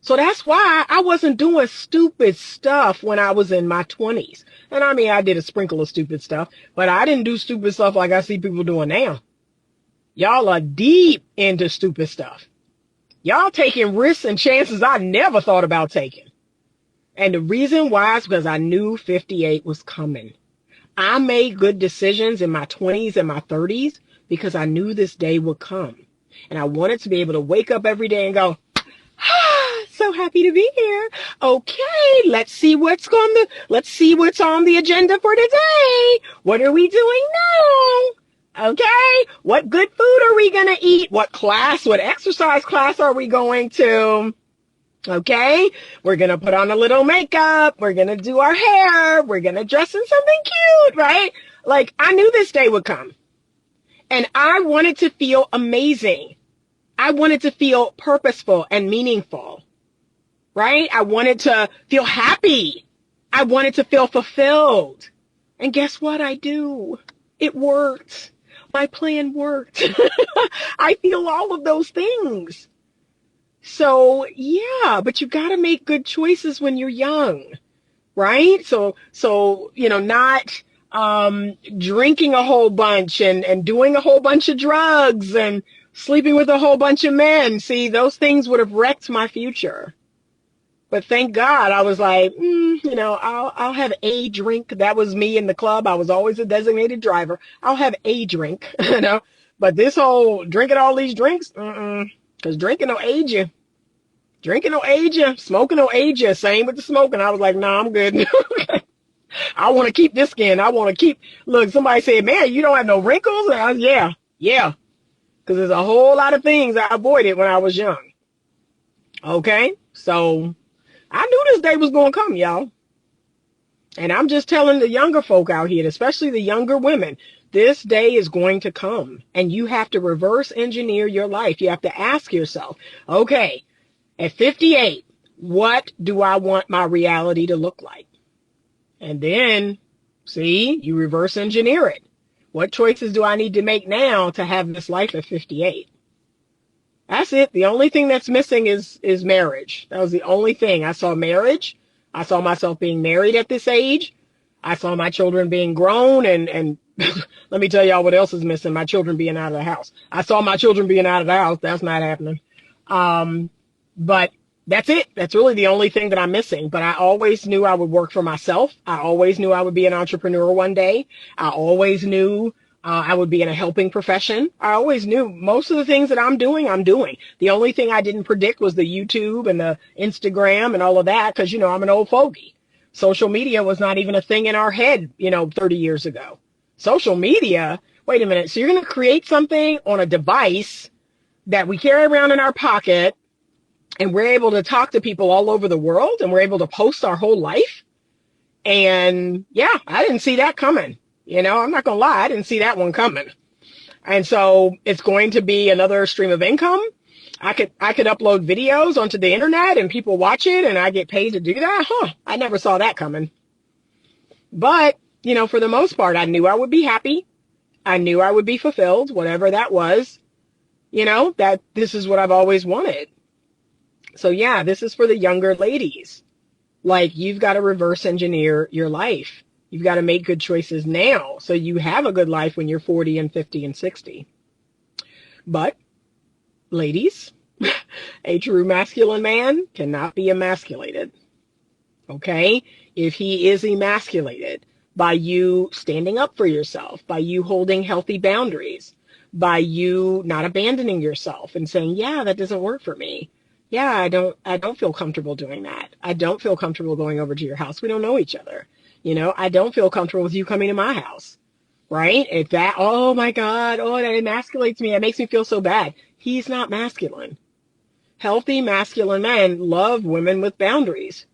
So that's why I wasn't doing stupid stuff when I was in my 20s. And I mean, I did a sprinkle of stupid stuff, but I didn't do stupid stuff like I see people doing now. Y'all are deep into stupid stuff. Y'all taking risks and chances I never thought about taking. And the reason why is because I knew 58 was coming. I made good decisions in my 20s and my 30s because I knew this day would come. And I wanted to be able to wake up every day and go, so happy to be here. Okay, let's see what's on the agenda for today. What are we doing now? Okay, what good food are we going to eat? What exercise class are we going to? Okay, we're going to put on a little makeup. We're going to do our hair. We're going to dress in something cute, right? Like, I knew this day would come. And I wanted to feel amazing. I wanted to feel purposeful and meaningful, right? I wanted to feel happy. I wanted to feel fulfilled. And guess what I do? It worked. My plan worked. I feel all of those things. So yeah, but you got to make good choices when you're young, right? So, not drinking a whole bunch and doing a whole bunch of drugs and sleeping with a whole bunch of men. See, those things would have wrecked my future. But thank God I was like, I'll have a drink. That was me in the club. I was always a designated driver. I'll have a drink, But this whole drinking all these drinks, because drinking will age you. Drinking will age you. Smoking will age you. Same with the smoking. I was like, nah, I'm good. I want to keep this skin. Look, somebody said, man, you don't have no wrinkles? And I was, yeah. Because there's a whole lot of things I avoided when I was young. Okay? So I knew this day was going to come, y'all. And I'm just telling the younger folk out here, especially the younger women, this day is going to come. And you have to reverse engineer your life. You have to ask yourself, okay, at 58, what do I want my reality to look like? And then, see, you reverse engineer it. What choices do I need to make now to have this life at 58? That's it. The only thing that's missing is marriage. That was the only thing. I saw marriage. I saw myself being married at this age. I saw my children being grown and let me tell y'all what else is missing. My children being out of the house. I saw my children being out of the house. That's not happening. But that's it. That's really the only thing that I'm missing. But I always knew I would work for myself. I always knew I would be an entrepreneur one day. I always knew I would be in a helping profession. I always knew most of the things that I'm doing. The only thing I didn't predict was the YouTube and the Instagram and all of that because, I'm an old fogey. Social media was not even a thing in our head, 30 years ago. Social media, wait a minute. So you're going to create something on a device that we carry around in our pocket and we're able to talk to people all over the world and we're able to post our whole life. And yeah, I didn't see that coming. I'm not going to lie. I didn't see that one coming. And so it's going to be another stream of income. I could upload videos onto the internet and people watch it and I get paid to do that. I never saw that coming. But, for the most part, I knew I would be happy. I knew I would be fulfilled, whatever that was. That this is what I've always wanted. So yeah, this is for the younger ladies. Like, you've got to reverse engineer your life. You've got to make good choices now so you have a good life when you're 40 and 50 and 60. But, ladies, a true masculine man cannot be emasculated. Okay? If he is emasculated by you standing up for yourself, by you holding healthy boundaries, by you not abandoning yourself and saying, yeah, that doesn't work for me. Yeah, I don't feel comfortable doing that. I don't feel comfortable going over to your house. We don't know each other. I don't feel comfortable with you coming to my house. right? If that, oh my God, oh, that emasculates me. It makes me feel so bad. He's not masculine. Healthy masculine men love women with boundaries.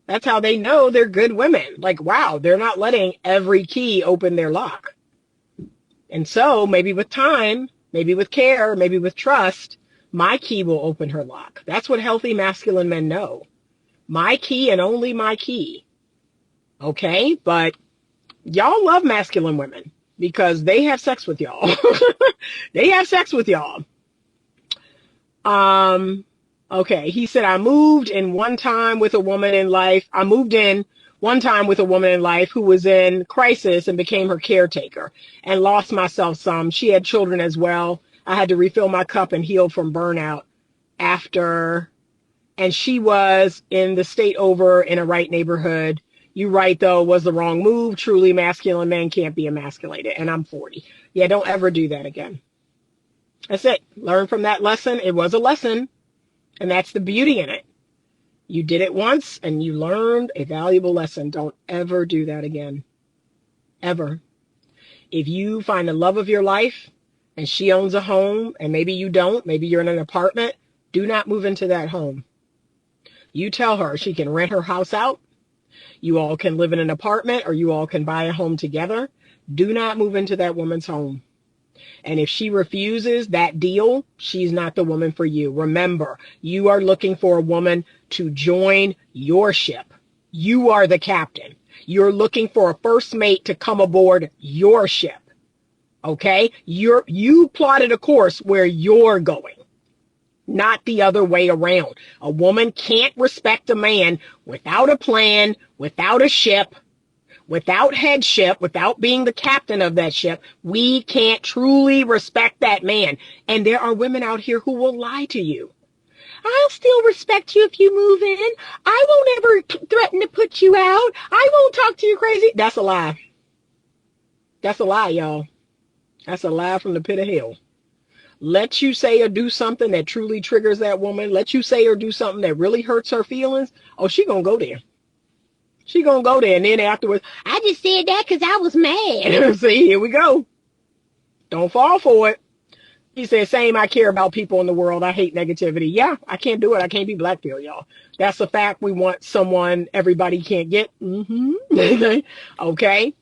That's how they know they're good women. Like, wow, they're not letting every key open their lock. And so maybe with time, maybe with care, maybe with trust, my key will open her lock. That's what healthy masculine men know. My key and only my key. Okay? But y'all love masculine women because they have sex with y'all. They have sex with y'all. Okay. He said, I moved in one time with a woman in life. I moved in one time with a woman in life who was in crisis and became her caretaker and lost myself some. She had children as well. I had to refill my cup and heal from burnout after, and she was in the state over in a right neighborhood. You right, though, was the wrong move. Truly masculine men can't be emasculated. And I'm 40. Yeah, don't ever do that again. That's it. Learn from that lesson. It was a lesson. And that's the beauty in it. You did it once and you learned a valuable lesson. Don't ever do that again. Ever. If you find the love of your life and she owns a home and maybe you don't, maybe you're in an apartment, do not move into that home. You tell her she can rent her house out. You all can live in an apartment or you all can buy a home together. Do not move into that woman's home. And if she refuses that deal, she's not the woman for you. Remember, you are looking for a woman to join your ship. You are the captain. You're looking for a first mate to come aboard your ship. Okay? You plotted a course where you're going, not the other way around. A woman can't respect a man without a plan, without a ship, without headship, without being the captain of that ship. We can't truly respect that man. And there are women out here who will lie to you. I'll still respect you if you move in. I won't ever threaten to put you out. I won't talk to you crazy. That's a lie. That's a lie, y'all. That's a lie from the pit of hell. Let you say or do something that truly triggers that woman. Let you say or do something that really hurts her feelings. Oh, she gonna go there. She gonna go there, and then afterwards, I just said that because I was mad. See, here we go. Don't fall for it. He said, same, I care about people in the world. I hate negativity. Yeah, I can't do it. I can't be blackpilled, y'all. That's a fact. We want someone everybody can't get. Okay.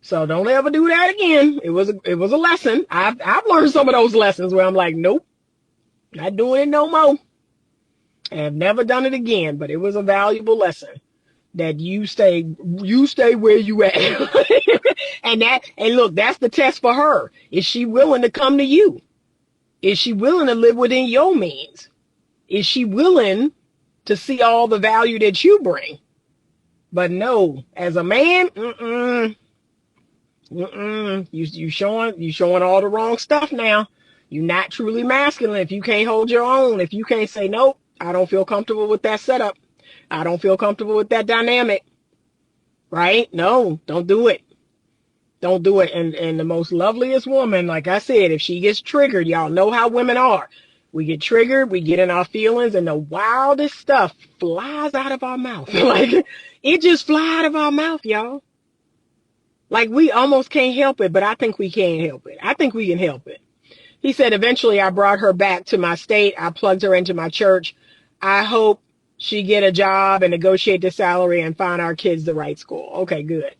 So don't ever do that again. It was a lesson. I've learned some of those lessons where I'm like, nope, not doing it no more. I have never done it again, but it was a valuable lesson. That you stay where you at. and look, that's the test for her. Is she willing to come to you? Is she willing to live within your means? Is she willing to see all the value that you bring? But no, as a man, you showing all the wrong stuff now. You're not truly masculine if you can't hold your own. If you can't say, nope, I don't feel comfortable with that setup. I don't feel comfortable with that dynamic. Right? No, don't do it. Don't do it. And the most loveliest woman, like I said, if she gets triggered, y'all know how women are. We get triggered, we get in our feelings, and the wildest stuff flies out of our mouth. Like, it just flies out of our mouth, y'all. Like, we almost can't help it, but I think we can help it. I think we can help it. He said, eventually I brought her back to my state. I plugged her into my church. I hope she get a job and negotiate the salary and find our kids the right school. Okay, good.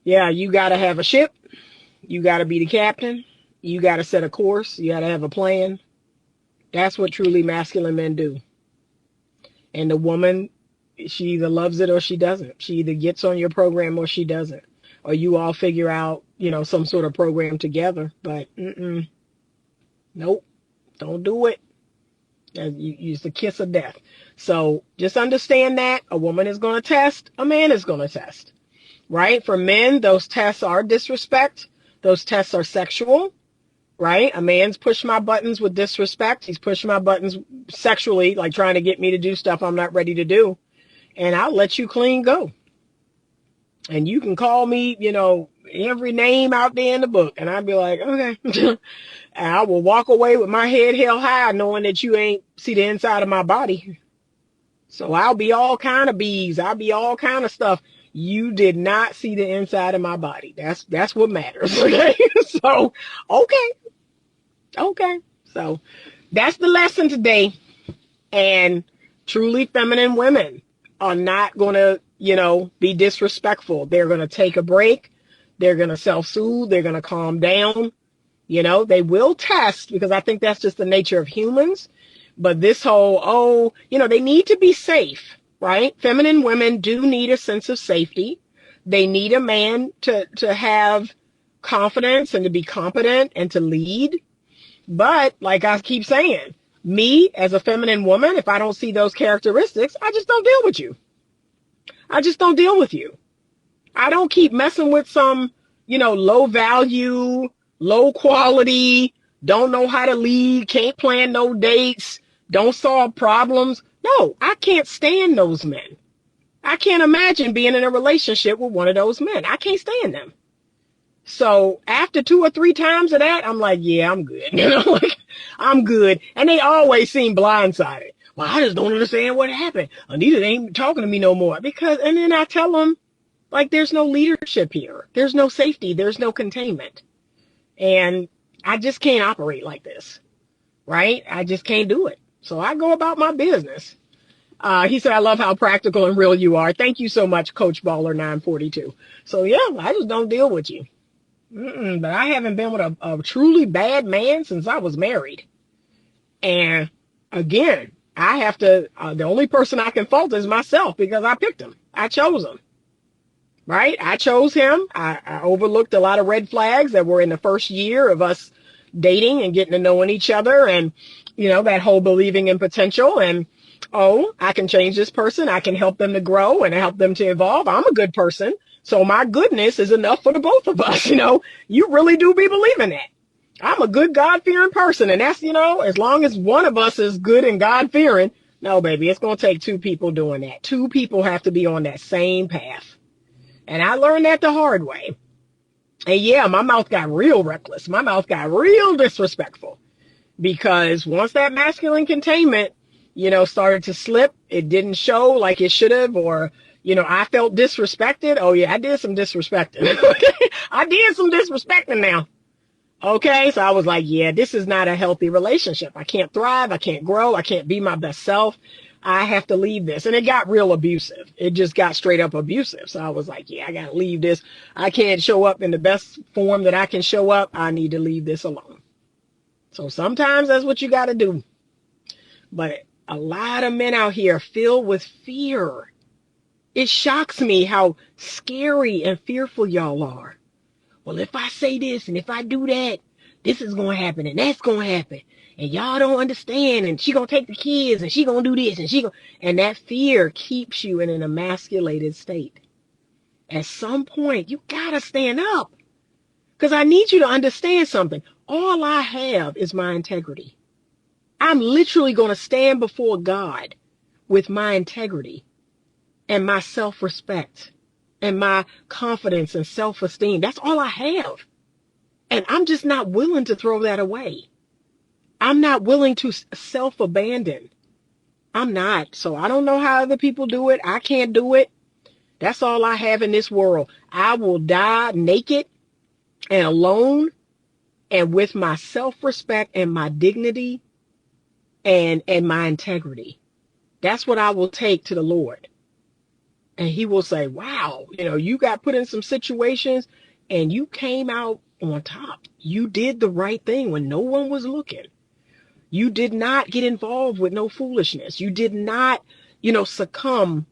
Yeah, you got to have a ship. You got to be the captain. You got to set a course. You got to have a plan. That's what truly masculine men do. And the woman, she either loves it or she doesn't. She either gets on your program or she doesn't. Or you all figure out, some sort of program together. But, nope, don't do it. It's the kiss of death. So just understand that a woman is going to test, a man is going to test, right? For men, those tests are disrespect. Those tests are sexual, right? A man's push my buttons with disrespect. He's pushing my buttons sexually, like trying to get me to do stuff I'm not ready to do. And I'll let you clean go. And you can call me, every name out there in the book. And I'd be like, okay. And I will walk away with my head held high knowing that you ain't see the inside of my body. So I'll be all kind of bees. I'll be all kind of stuff. You did not see the inside of my body. That's what matters. Okay. So, okay. Okay. So that's the lesson today. And truly feminine women are not going to, be disrespectful. They're going to take a break. They're going to self-soothe. They're going to calm down. They will test, because I think that's just the nature of humans. But this whole, they need to be safe, right? Feminine women do need a sense of safety. They need a man to have confidence and to be competent and to lead. But like I keep saying, me as a feminine woman, if I don't see those characteristics, I just don't deal with you. I just don't deal with you. I don't keep messing with some, low value, low quality, don't know how to lead, can't plan no dates, don't solve problems. No, I can't stand those men. I can't imagine being in a relationship with one of those men. I can't stand them. So after 2 or 3 times of that, I'm like, yeah, I'm good. Like, I'm good. And they always seem blindsided. Well, I just don't understand what happened. Anita ain't talking to me no more. And then I tell them, like, there's no leadership here. There's no safety. There's no containment. And I just can't operate like this, right? I just can't do it. So I go about my business. He said, I love how practical and real you are. Thank you so much, Coach Baller 942. So yeah, I just don't deal with you. But I haven't been with a truly bad man since I was married. And again, I have to, the only person I can fault is myself, because I picked him. I chose him. Right? I chose him. I overlooked a lot of red flags that were in the first year of us dating and getting to knowing each other, and, that whole believing in potential, and, I can change this person. I can help them to grow and help them to evolve. I'm a good person. So my goodness is enough for the both of us. You really do be believing that. I'm a good God-fearing person. And that's, as long as one of us is good and God-fearing, no, baby, it's going to take 2 people doing that. 2 people have to be on that same path. And I learned that the hard way. And yeah, my mouth got real reckless. My mouth got real disrespectful, because once that masculine containment, started to slip, it didn't show like it should have, or, I felt disrespected. Oh yeah, I did some disrespecting. I did some disrespecting now. Okay. So I was like, yeah, this is not a healthy relationship. I can't thrive. I can't grow. I can't be my best self. I have to leave this. And it got real abusive. It just got straight up abusive. So I was like, yeah, I got to leave this. I can't show up in the best form that I can show up. I need to leave this alone. So sometimes that's what you got to do. But a lot of men out here filled with fear. It shocks me how scary and fearful y'all are. Well, if I say this and if I do that, this is going to happen and that's going to happen. And y'all don't understand. And she going to take the kids and she going to do this and that fear keeps you in an emasculated state. At some point, you got to stand up, because I need you to understand something. All I have is my integrity. I'm literally going to stand before God with my integrity and my self-respect and my confidence and self-esteem. That's all I have. And I'm just not willing to throw that away. I'm not willing to self-abandon. I'm not. So I don't know how other people do it. I can't do it. That's all I have in this world. I will die naked and alone, and with my self-respect and my dignity and my integrity. That's what I will take to the Lord. And he will say, wow, you got put in some situations and you came out on top. You did the right thing when no one was looking. You did not get involved with no foolishness. You did not, succumb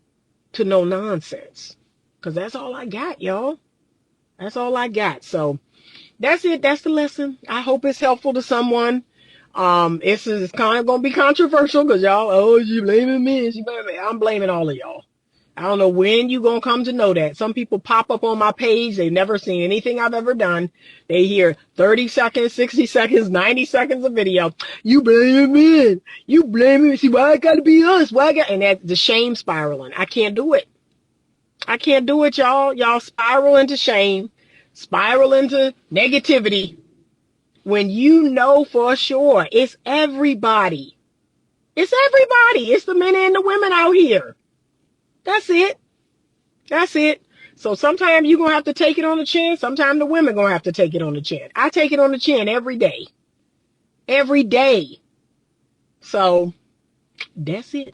to no nonsense. Because that's all I got, y'all. That's all I got. So that's it. That's the lesson. I hope it's helpful to someone. It's kind of going to be controversial, because y'all, you blaming me. I'm blaming all of y'all. I don't know when you going to come to know that. Some people pop up on my page. They've never seen anything I've ever done. They hear 30 seconds, 60 seconds, 90 seconds of video. You blaming me. You blaming me. See, why I got to be us? And that's the shame spiraling. I can't do it. I can't do it, y'all. Y'all spiral into shame, spiral into negativity, when you know for sure it's everybody. It's everybody. It's the men and the women out here. That's it. That's it. So sometimes you're going to have to take it on the chin. Sometimes the women going to have to take it on the chin. I take it on the chin every day. Every day. So that's it.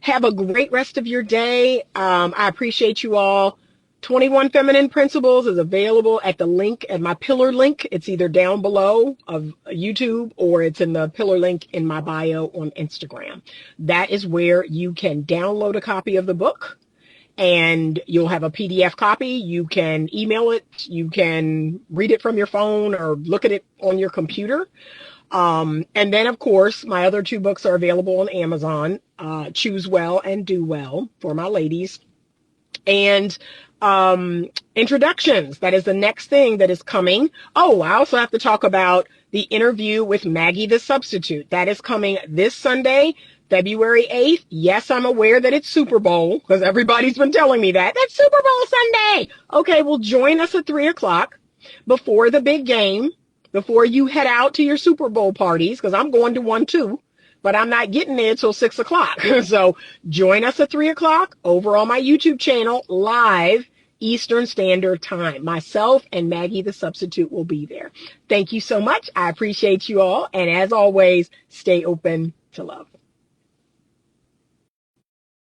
Have a great rest of your day. I appreciate you all. 21 Feminine Principles is available at the link, at my pillar link. It's either down below of YouTube or it's in the pillar link in my bio on Instagram. That is where you can download a copy of the book and you'll have a PDF copy. You can email it. You can read it from your phone or look at it on your computer. And then, of course, my other two books are available on Amazon, Choose Well and Do Well for my ladies. And introductions, that is the next thing that is coming. Oh, I also have to talk about the interview with Maggie the Substitute. That is coming this Sunday, February 8th. Yes, I'm aware that it's Super Bowl because everybody's been telling me that. That's Super Bowl Sunday. Okay, well, join us at 3 o'clock before the big game, before you head out to your Super Bowl parties, because I'm going to one too. But I'm not getting there till 6 o'clock. So join us at 3 o'clock over on my YouTube channel, live Eastern Standard Time. Myself and Maggie the Substitute will be there. Thank you so much. I appreciate you all. And as always, stay open to love.